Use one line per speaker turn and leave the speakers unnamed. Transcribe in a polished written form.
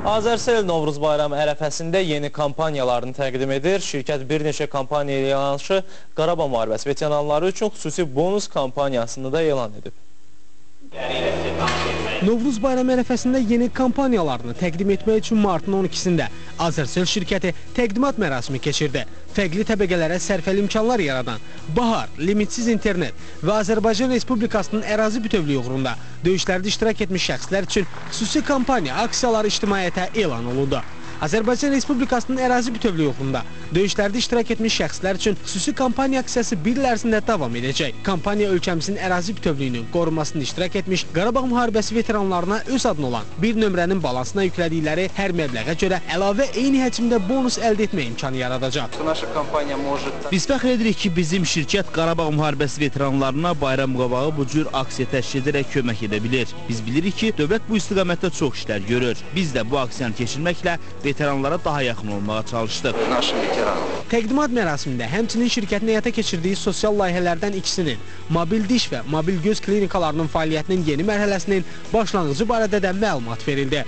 Azərcell Novruz bayramı ərəfəsində yeni kampaniyalarını təqdim edir. Şirkət bir neçə kampaniya ilə yanaşı Qarabağ müharibəsi veteranları üçün xüsusi bonus kampaniyasını da elan edib.
Novruz bayramı ərəfəsində yeni kampaniyalarını təqdim etmək üçün martın 12-sində Azərcell şirkəti təqdimat mərasimi keçirdi. Fərqli təbəqələrə sərfəli imkanlar yaradan Bahar, limitsiz internet və Azərbaycan Respublikasının ərazi bütövlüyü uğrunda döyüşlərdə iştirak etmiş şəxslər üçün xüsusi kampaniya aksiyaları ictimaiyyətə elan olundu. Azərbaycan Respublikasının ərazi bütövlüyü uğrunda döyüşlərdə iştirak etmiş şəxslər üçün xüsusi kampaniya aksiyası bir il ərzində davam edəcək. Kampaniya ölkəmizin ərazi bütövlüyünün qorunmasında iştirak etmiş Qarabağ müharibəsi veteranlarına öz adına olan bir nömrənin balansına yüklədikləri hər məbləğə görə əlavə eyni həcmdə bonus əldə etmə imkanı yaradacaq.
Biz fəxr edirik ki, bizim şirkət Qarabağ müharibəsi veteranlarına bayram qabağı bu cür aksiya təşkil edərək kömək edə bilir. Biz bilirik ki, dövlət bu istiqamətdə çox işlər görür. Biz də bu aksiyanı keçirməklə veteranlara daha yaxın olmağa çalışdıq.
Təqdimat mərasimində həmçinin şirkətin həyata keçirdiyi sosial layihələrdən ikisinin, mobil diş və mobil göz klinikalarının fəaliyyətinin yeni mərhələsinin başlanğıcı barədə də məlumat verildi.